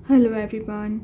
Hello everyone,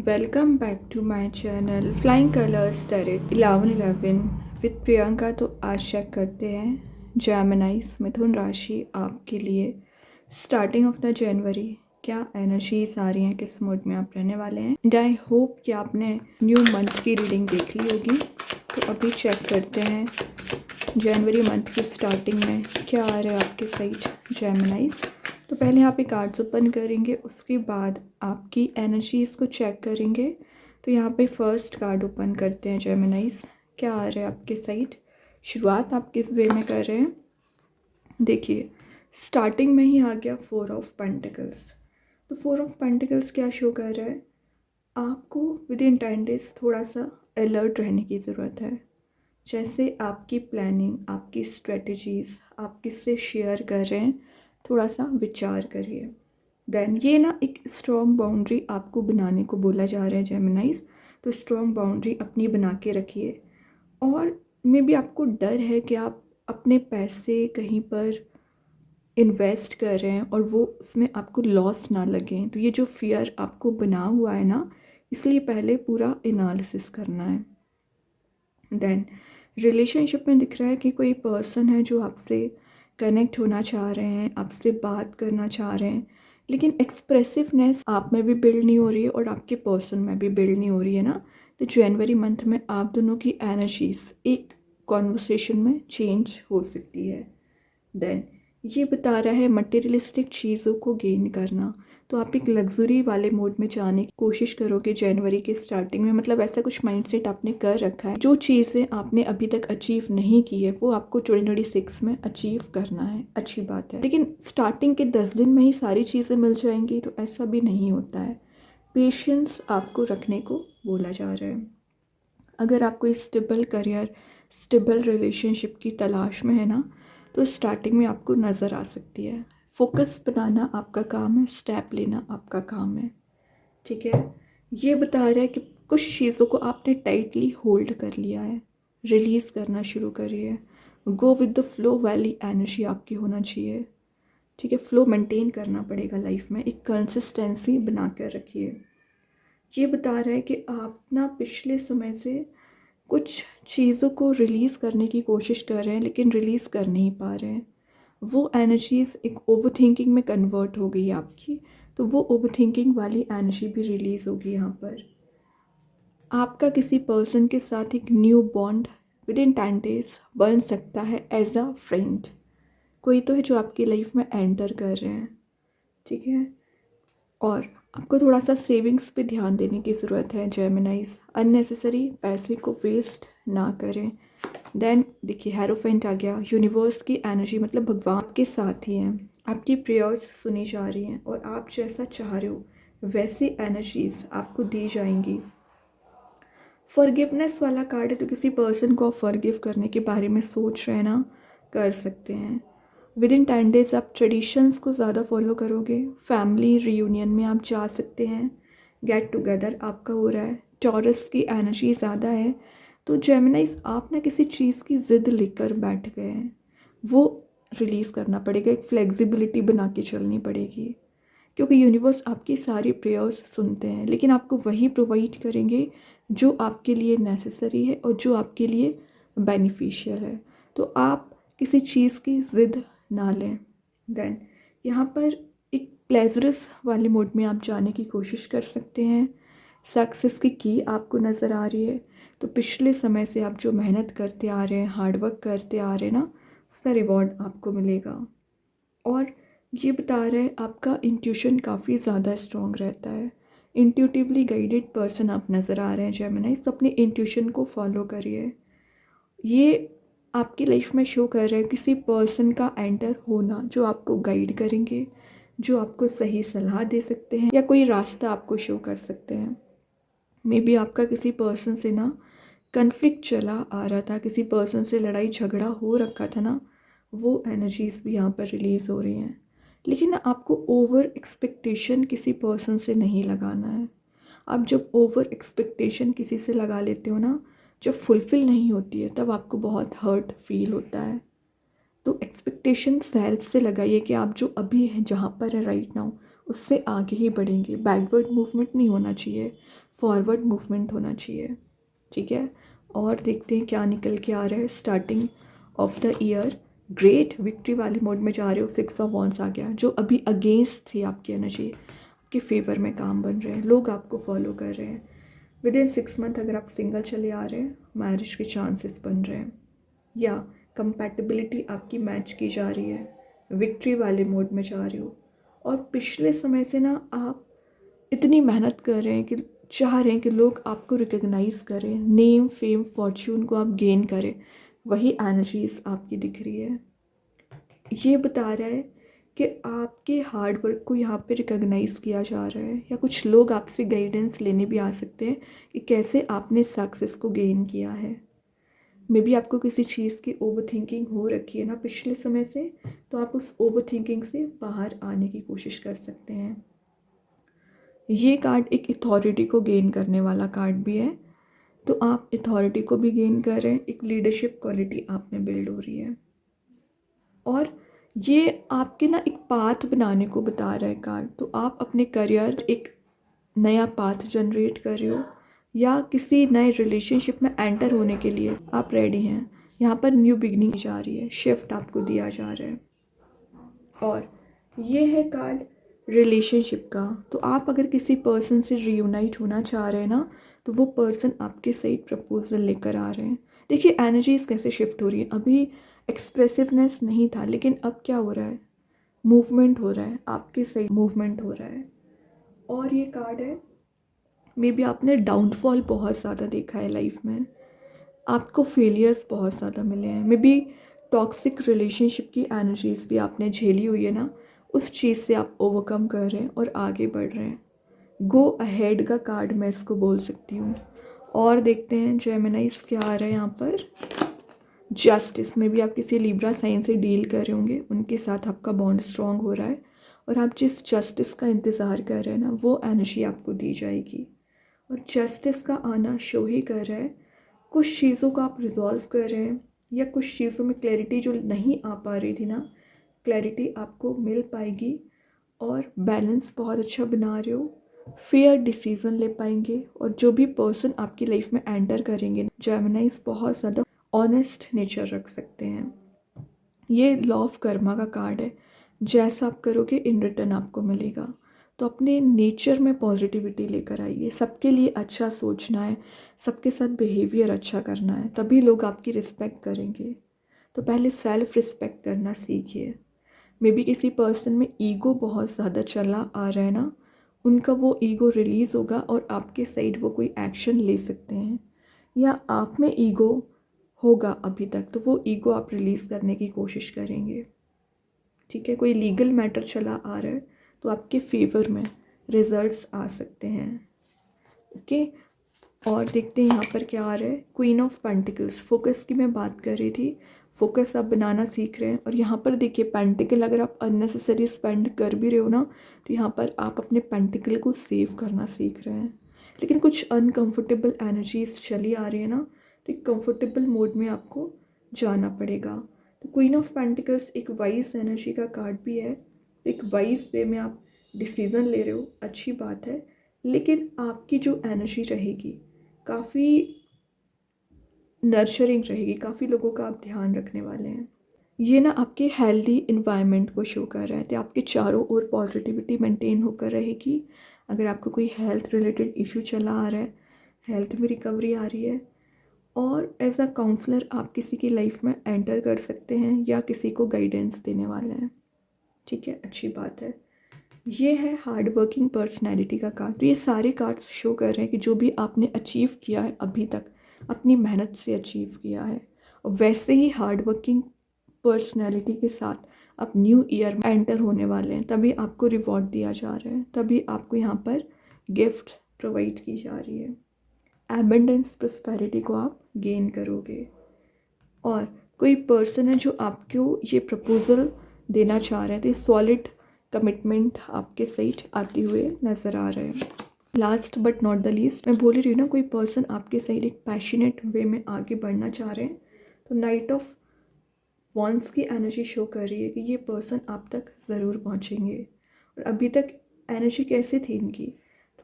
welcome back to my channel Flying Colors Tarot 1111 with Priyanka. तो आज check करते हैं जेमिनाइस मिथुन राशि आपके लिए स्टार्टिंग ऑफ द जनवरी क्या एनर्जीज आ रही हैं, किस मूड में आप रहने वाले हैं। एंड आई होप कि आपने न्यू मंथ की रीडिंग देख ली होगी। तो अभी चेक करते हैं जनवरी मंथ की स्टार्टिंग में क्या आ रहा है आपके साइड जेमिनाइस। तो पहले यहाँ पे कार्ड्स ओपन करेंगे, उसके बाद आपकी एनर्जीज़ को चेक करेंगे। तो यहाँ पे फर्स्ट कार्ड ओपन करते हैं जेमिनाइज, क्या आ रहा है आपके साइड। शुरुआत आप किस वे में कर रहे हैं, देखिए स्टार्टिंग में ही आ गया 4 ऑफ पेंटिकल्स। तो 4 ऑफ पेंटिकल्स क्या शो कर रहा है, आपको विद इन 10 डेज थोड़ा सा अलर्ट रहने की ज़रूरत है। जैसे आपकी प्लानिंग, आपकी स्ट्रेटजीज़ आप किससे शेयर कर रहे हैं, थोड़ा सा विचार करिए। देन ये ना एक स्ट्रॉन्ग बाउंड्री आपको बनाने को बोला जा रहा है जेमिनाइज। तो स्ट्रॉन्ग बाउंड्री अपनी बना के रखिए। और मे भी आपको डर है कि आप अपने पैसे कहीं पर इन्वेस्ट कर रहे हैं और वो उसमें आपको लॉस ना लगे। तो ये जो फियर आपको बना हुआ है ना, इसलिए पहले पूरा एनालिसिस करना है। देन रिलेशनशिप में दिख रहा है कि कोई पर्सन है जो आपसे कनेक्ट होना चाह रहे हैं, आपसे बात करना चाह रहे हैं, लेकिन एक्सप्रेसिवनेस आप में भी बिल्ड नहीं हो रही है और आपके पर्सन में भी बिल्ड नहीं हो रही है ना। तो जनवरी मंथ में आप दोनों की एनर्जीज एक कॉन्वर्सेशन में चेंज हो सकती है। देन ये बता रहा है मटेरियलिस्टिक चीज़ों को गेन करना। तो आप एक लग्जरी वाले मोड में जाने की कोशिश करोगे जनवरी के स्टार्टिंग में। मतलब ऐसा कुछ माइंडसेट आपने कर रखा है, जो चीज़ें आपने अभी तक अचीव नहीं की है वो आपको 2026 में अचीव करना है। अच्छी बात है, लेकिन स्टार्टिंग के 10 दिन में ही सारी चीज़ें मिल जाएंगी तो ऐसा भी नहीं होता है। पेशेंस आपको रखने को बोला जा रहा है। अगर आप कोई स्टेबल करियर, स्टेबल रिलेशनशिप की तलाश में है ना, तो स्टार्टिंग में आपको नज़र आ सकती है। फोकस बनाना आपका काम है, स्टेप लेना आपका काम है। ठीक है, ये बता रहा है कि कुछ चीज़ों को आपने टाइटली होल्ड कर लिया है, रिलीज़ करना शुरू करिए। गो विद द फ्लो वाली एनर्जी आपकी होना चाहिए। ठीक है, फ्लो मेंटेन करना पड़ेगा लाइफ में, एक कंसिस्टेंसी बना कर रखिए। ये बता रहा है कि आप ना पिछले समय से कुछ चीज़ों को रिलीज़ करने की कोशिश कर रहे हैं लेकिन रिलीज़ कर नहीं पा रहे हैं। वो एनर्जीज़ एक ओवर थिंकिंग में कन्वर्ट हो गई आपकी, तो वो ओवर थिंकिंग वाली एनर्जी भी रिलीज़ होगी यहाँ पर। आपका किसी पर्सन के साथ एक new bond with in 10 days बन सकता है एज अ फ्रेंड। कोई तो है जो आपकी लाइफ में एंटर कर रहे हैं। ठीक है, और आपको थोड़ा सा सेविंग्स पे ध्यान देने की ज़रूरत है जेमिनाइज। अननेसेसरी पैसे को वेस्ट ना करें। देन देखिए हेरोफेंट आ गया, यूनिवर्स की एनर्जी मतलब भगवान के साथ ही हैं। आपकी प्रेयर्स सुनी जा रही हैं और आप जैसा चाह रहे हो वैसी एनर्जीज आपको दी जाएंगी। फॉरगिवनेस वाला कार्ड है, तो किसी पर्सन को आप फॉरगिव करने के बारे में सोच रहे हैं ना, कर सकते हैं। विद इन 10 डेज आप ट्रेडिशंस को ज़्यादा फॉलो करोगे। फैमिली रियूनियन में आप जा सकते हैं, गेट टुगेदर आपका हो रहा है। टॉरस की एनर्जी ज़्यादा है, तो जेमिनाइज आप ना किसी चीज़ की ज़िद लेकर बैठ गए हैं, वो रिलीज़ करना पड़ेगा। एक फ्लेक्सिबिलिटी बना के चलनी पड़ेगी, क्योंकि यूनिवर्स आपकी सारी प्रेयर्स सुनते हैं, लेकिन आपको वही प्रोवाइड करेंगे जो आपके लिए नेसेसरी है और जो आपके लिए बेनिफिशियल है। तो आप किसी चीज़ की ज़िद ना लें। देन यहाँ पर एक प्लेजरस वाले मोड में आप जाने की कोशिश कर सकते हैं। सक्सेस की आपको नज़र आ रही है, तो पिछले समय से आप जो मेहनत करते आ रहे हैं, हार्डवर्क करते आ रहे हैं ना, उसका रिवॉर्ड आपको मिलेगा। और ये बता रहा है आपका इंट्यूशन काफ़ी ज़्यादा स्ट्रॉन्ग रहता है। इंट्यूटिवली गाइडेड पर्सन आप नज़र आ रहे हैं जेमिनाइज, तो अपने इंट्यूशन को फॉलो करिए। ये आपकी लाइफ में शो कर रहा है किसी पर्सन का एंटर होना जो आपको गाइड करेंगे, जो आपको सही सलाह दे सकते हैं या कोई रास्ता आपको शो कर सकते हैं। मे बी आपका किसी पर्सन से ना कन्फ्लिक्ट चला आ रहा था, किसी पर्सन से लड़ाई झगड़ा हो रखा था ना, वो एनर्जीज़ भी यहाँ पर रिलीज़ हो रही हैं। लेकिन ना आपको ओवर एक्सपेक्टेशन किसी पर्सन से नहीं लगाना है। आप जब ओवर एक्सपेक्टेशन किसी से लगा लेते हो ना, जब फुलफ़िल नहीं होती है तब आपको बहुत हर्ट फील होता है। तो एक्सपेक्टेशन सेल्फ से लगाइए कि आप जो अभी हैं, जहाँ पर है राइट नाउ, उससे आगे ही बढ़ेंगे। बैकवर्ड मूवमेंट नहीं होना चाहिए, फॉरवर्ड मूवमेंट होना चाहिए। ठीक है, और देखते हैं क्या निकल के आ रहा है। Starting of the year great victory वाले मोड में जा रहे हो। 6 ऑफ वॉन्ड्स आ गया, जो अभी अगेंस्ट थी आपकी एनर्जी, आपके फेवर में काम बन रहे हैं, लोग आपको फॉलो कर रहे हैं। विद इन 6 मंथ अगर आप सिंगल चले आ रहे हैं, मैरिज के चांसेस बन रहे हैं, या कंपैटिबिलिटी आपकी मैच की जा रही है, विक्ट्री वाले मोड में जा रहे हो। और पिछले समय से ना आप इतनी मेहनत कर रहे हैं कि चाह रहे हैं कि लोग आपको रिकग्नाइज़ करें, नेम फेम फॉर्च्यून को आप गेन करें। वही एनर्जीज आपकी दिख रही है। ये बता रहा है कि आपके हार्ड वर्क को यहाँ पे रिकॉग्नाइज़ किया जा रहा है, या कुछ लोग आपसे गाइडेंस लेने भी आ सकते हैं कि कैसे आपने सक्सेस को गेन किया है। मे बी आपको किसी चीज़ की ओवर थिंकिंग हो रखी है ना पिछले समय से, तो आप उस ओवर थिंकिंग से बाहर आने की कोशिश कर सकते हैं। ये कार्ड एक अथॉरिटी को गेन करने वाला कार्ड भी है, तो आप अथॉरिटी को भी गेन कर रहे हैं, एक लीडरशिप क्वालिटी आप में बिल्ड हो रही है। और ये आपके ना एक पाथ बनाने को बता रहा है कार्ड। तो आप अपने करियर एक नया पाथ जनरेट कर रहे हो, या किसी नए रिलेशनशिप में एंटर होने के लिए आप रेडी हैं। यहाँ पर न्यू बिगनिंग जा रही है, शिफ्ट आपको दिया जा रहा है। और ये है कार्ड रिलेशनशिप का। तो आप अगर किसी पर्सन से रीयूनाइट होना चाह रहे हैं ना, तो वो पर्सन आपके सही प्रपोजल लेकर आ रहे हैं। देखिए एनर्जीज कैसे शिफ्ट हो रही है। अभी एक्सप्रेसिवनेस नहीं था, लेकिन अब क्या हो रहा है, मूवमेंट हो रहा है, आपके सही मूवमेंट हो रहा है। और ये कार्ड है, मे बी आपने डाउनफॉल बहुत ज़्यादा देखा है लाइफ में, आपको फेलियर्स बहुत ज़्यादा मिले हैं। मे बी टॉक्सिक रिलेशनशिप की एनर्जीज भी आपने झेली हुई है ना, उस चीज़ से आप ओवरकम कर रहे हैं और आगे बढ़ रहे हैं। गो अहेड का कार्ड मैं इसको बोल सकती हूँ। और देखते हैं जेमिनाइज क्या आ रहा है यहाँ पर। जस्टिस में भी आप किसी लिब्रा साइन से डील कर रहे होंगे, उनके साथ आपका बॉन्ड स्ट्रॉन्ग हो रहा है, और आप जिस जस्टिस का इंतज़ार कर रहे हैं ना, वो एनर्जी आपको दी जाएगी। और जस्टिस का आना शो ही कर रहा है कुछ चीज़ों को आप रिजॉल्व कर रहे हैं, या कुछ चीज़ों में क्लैरिटी जो नहीं आ पा रही थी ना, क्लैरिटी आपको मिल पाएगी। और बैलेंस बहुत अच्छा बना रहे हो, फेयर डिसीजन ले पाएंगे। और जो भी पर्सन आपकी लाइफ में एंटर करेंगे, जेमिनाइज बहुत ज़्यादा ऑनेस्ट नेचर रख सकते हैं। ये लॉ ऑफ कर्मा का कार्ड है, जैसा आप करोगे इन रिटर्न आपको मिलेगा। तो अपने नेचर में पॉजिटिविटी लेकर आइए, सबके लिए अच्छा सोचना है, सबके साथ बिहेवियर अच्छा करना है, तभी लोग आपकी रिस्पेक्ट करेंगे। तो पहले सेल्फ रिस्पेक्ट करना सीखिए। मे बी किसी पर्सन में ईगो बहुत ज़्यादा चला आ रहा है ना, उनका वो ईगो रिलीज़ होगा और आपके साइड वो कोई एक्शन ले सकते हैं। या आप में ईगो होगा अभी तक, तो वो ईगो आप रिलीज़ करने की कोशिश करेंगे। ठीक है, कोई लीगल मैटर चला आ रहा है तो आपके फेवर में रिजल्ट्स आ सकते हैं। ओके, और देखते हैं यहाँ पर क्या आ रहा है। क्वीन ऑफ पेंटिकल्स, फोकस की मैं बात कर रही थी। फोकस आप बनाना सीख रहे हैं, और यहाँ पर देखिए पेंटिकल अगर आप अननेसेसरी स्पेंड कर भी रहे हो ना, तो यहाँ पर आप अपने पेंटिकल को सेव करना सीख रहे हैं। लेकिन कुछ अनकंफर्टेबल एनर्जीज चली आ रही है ना, तो एक कंफर्टेबल मोड में आपको जाना पड़ेगा। तो क्वीन ऑफ पेंटिकल्स एक वाइज एनर्जी का कार्ड भी है। एक वाइज वे में आप डिसीज़न ले रहे हो, अच्छी बात है। लेकिन आपकी जो एनर्जी रहेगी काफ़ी नर्चरिंग रहेगी, काफ़ी लोगों का आप ध्यान रखने वाले हैं। ये ना आपके हेल्दी इन्वायरमेंट को शो कर रहा है, तो आपके चारों ओर पॉजिटिविटी मेंटेन होकर रहेगी। अगर आपको कोई हेल्थ रिलेटेड इशू चला आ रहा है, हेल्थ में रिकवरी आ रही है। और एज अ काउंसलर आप किसी की लाइफ में एंटर कर सकते हैं, या किसी को गाइडेंस देने वाले हैं। ठीक है, अच्छी बात है। ये है हार्ड वर्किंग पर्सनैलिटी का कार्ड। तो ये सारे कार्ड्स शो कर रहे हैं कि जो भी आपने अचीव किया है अभी तक, अपनी मेहनत से अचीव किया है, और वैसे ही हार्ड वर्किंग पर्सनैलिटी के साथ आप न्यू ईयर में एंटर होने वाले हैं। तभी आपको रिवॉर्ड दिया जा रहा है, तभी आपको यहाँ पर गिफ्ट प्रोवाइड की जा रही है। एबंडेंस प्रॉस्पेरिटी को आप गेन करोगे। और कोई पर्सन है जो आपको ये प्रपोज़ल देना चाह रहे थे, सॉलिड कमिटमेंट आपके साइड आते हुए नज़र आ रहे हैं। Last but not the least, मैं बोल रही हूँ ना, कोई पर्सन आपके साइड एक पैशनेट वे में आगे बढ़ना चाह रहे हैं। तो नाइट ऑफ वॉन्ड्स की एनर्जी शो कर रही है कि ये पर्सन आप तक ज़रूर पहुँचेंगे। और अभी तक एनर्जी कैसी थी इनकी,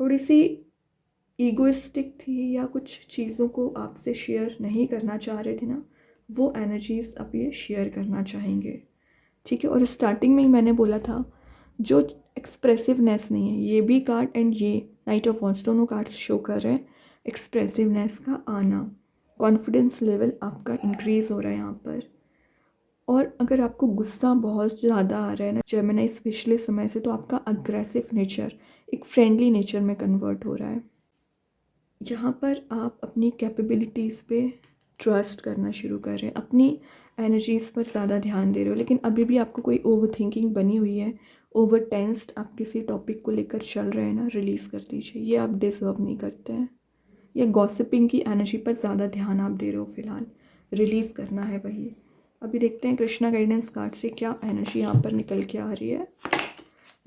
थोड़ी सी ईगोइस्टिक थी या कुछ चीज़ों को आपसे शेयर नहीं करना चाह रहे थे ना, वो एनर्जीज़ अब ये शेयर करना चाहेंगे। ठीक है, और स्टार्टिंग में ही मैंने बोला था जो एक्सप्रेसिवनेस नहीं है, ये भी कार्ड एंड ये नाइट ऑफ वॉन्ड्स दोनों कार्ड्स शो कर रहे हैं एक्सप्रेसिवनेस का आना, कॉन्फिडेंस लेवल आपका इंक्रीज़ हो रहा है यहाँ पर। और अगर आपको गुस्सा बहुत ज़्यादा आ रहा है ना जेमिनाइज पिछले समय से, तो आपका अग्रेसिव नेचर एक फ्रेंडली नेचर में कन्वर्ट हो रहा है। यहाँ पर आप अपनी कैपेबिलिटीज़ पे ट्रस्ट करना शुरू कर रहे हैं, अपनी एनर्जीज़ पर ज़्यादा ध्यान दे रहे हो, लेकिन अभी भी आपको कोई ओवर थिंकिंग बनी हुई है, ओवर टेंस्ड आप किसी टॉपिक को लेकर चल रहे हैं ना, रिलीज़ कर दीजिए, ये आप डिज़र्व नहीं करते हैं। या गॉसिपिंग की एनर्जी पर ज़्यादा ध्यान आप दे रहे हो फिलहाल, रिलीज़ करना है वही। अभी देखते हैं कृष्णा गाइडेंस कार्ड से क्या एनर्जी यहाँ पर निकल के आ रही है।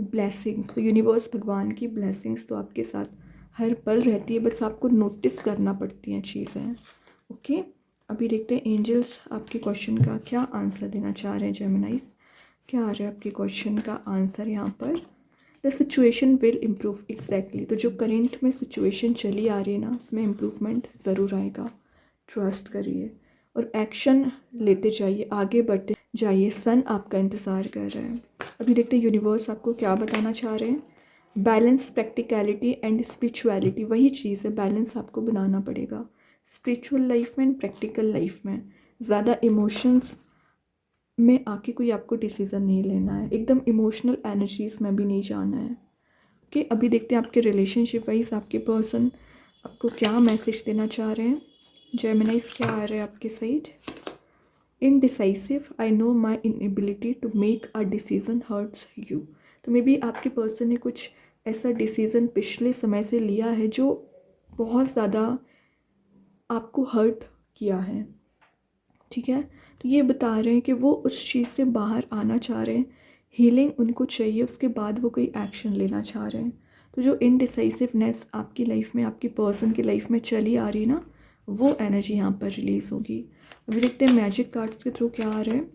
ब्लेसिंग्स, तो यूनिवर्स भगवान की ब्लेसिंग्स तो आपके साथ हर पल रहती है, बस आपको नोटिस करना पड़ती हैं चीज़ें। ओके, अभी देखते हैं एंजल्स आपके क्वेश्चन का क्या आंसर देना चाह रहे हैं। जेमिनाइज, क्या आ रहा है आपके क्वेश्चन का आंसर यहाँ पर। The situation will improve, exactly, तो जो करेंट में सिचुएशन चली आ रही है ना, उसमें इम्प्रूवमेंट ज़रूर आएगा। ट्रस्ट करिए और एक्शन लेते जाइए, आगे बढ़ते जाइए, सन आपका इंतज़ार कर रहा है। अभी देखते हैं यूनिवर्स आपको क्या बताना चाह रहे हैं। बैलेंस, प्रैक्टिकलिटी एंड स्पिरिचुअलिटी, वही चीज़ है, बैलेंस आपको बनाना पड़ेगा स्पिरिचुअल लाइफ में एंड प्रैक्टिकल लाइफ में। ज़्यादा इमोशंस में आके कोई आपको डिसीज़न नहीं लेना है, एकदम इमोशनल एनर्जीज में भी नहीं जाना है। ओके, अभी देखते हैं आपके रिलेशनशिप वाइज आपके पर्सन आपको क्या मैसेज देना चाह रहे हैं। जेमिनाइज, क्या आ रहा है आपके side. Indecisive, I know my inability to make a decision hurts you, तो मे बी आपके पर्सन ने कुछ ऐसा डिसीज़न पिछले समय से लिया है जो बहुत ज़्यादा आपको हर्ट किया है। ठीक है, तो ये बता रहे हैं कि वो उस चीज़ से बाहर आना चाह रहे हैं, हीलिंग उनको चाहिए, उसके बाद वो कोई एक्शन लेना चाह रहे हैं। तो जो इनडिसाइसिवनेस आपकी लाइफ में, आपकी पर्सन की लाइफ में चली आ रही ना, वो एनर्जी यहाँ पर रिलीज़ होगी। अभी देखते हैं मैजिक कार्ड्स के थ्रू क्या आ रहा है।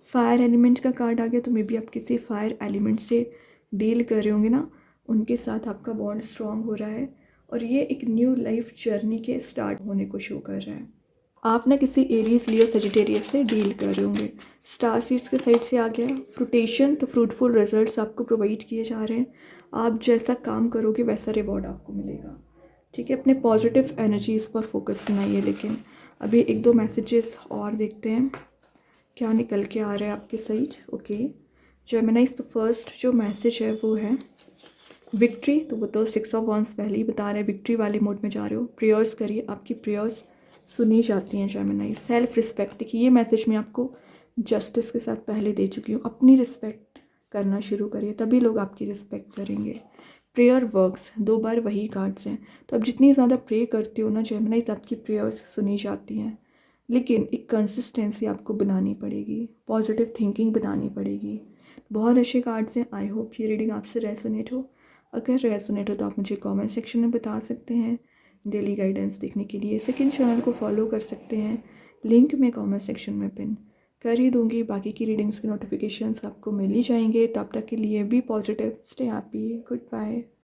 फायर एलिमेंट का कार्ड आ गया, तो मे बी आप किसी फायर एलिमेंट से डील कर रहे होंगे ना, उनके साथ आपका बॉन्ड स्ट्रॉन्ग हो रहा है और ये एक न्यू लाइफ जर्नी के स्टार्ट होने को शो कर रहा है। आप ना किसी एरीज, लियो, सजिटेरियस से डील कर रहे होंगे। स्टार सीड्स के साइड से आ गया फ्रूटेशन, तो फ्रूटफुल रिजल्ट्स आपको प्रोवाइड किए जा रहे हैं। आप जैसा काम करोगे वैसा रिवॉर्ड आपको मिलेगा। ठीक है, अपने पॉजिटिव एनर्जीज़ पर फोकस बनाइए। लेकिन अभी एक दो मैसेजेस और देखते हैं क्या निकल के आ रहा है आपके साइड। ओके जेमिनाइज, तो फर्स्ट जो मैसेज है वो है विक्ट्री, तो वो तो 6 ऑफ वंस पहले ही बता रहे हैं, विक्ट्री वाले मोड में जा रहे हो। प्रेयर्स करिए, आपकी प्रेयर्स सुनी जाती हैं। जेमिनाई, सेल्फ रिस्पेक्ट, देखिए ये मैसेज मैं आपको जस्टिस के साथ पहले दे चुकी हूँ। अपनी रिस्पेक्ट करना शुरू करिए, तभी लोग आपकी रिस्पेक्ट करेंगे। प्रेयर वर्क्स, 2 बार वही कार्ड्स हैं, तो अब जितनी ज़्यादा प्रे करती हो ना जेमिनाइज, आपकी प्रेयर्स सुनी जाती हैं। लेकिन एक कंसिस्टेंसी आपको बनानी पड़ेगी, पॉजिटिव थिंकिंग बनानी पड़ेगी। बहुत अच्छे कार्ड्स हैं, आई होप ये रीडिंग आपसे रेजोनेट हो। अगर रेजोनेट हो तो आप मुझे कमेंट सेक्शन में बता सकते हैं। डेली गाइडेंस देखने के लिए सेकंड चैनल को फॉलो कर सकते हैं, लिंक मैं कमेंट सेक्शन में पिन कर ही दूंगी। बाकी की रीडिंग्स के नोटिफिकेशंस आपको मिल ही जाएंगे। तब तक के लिए be positive, stay happy, good bye.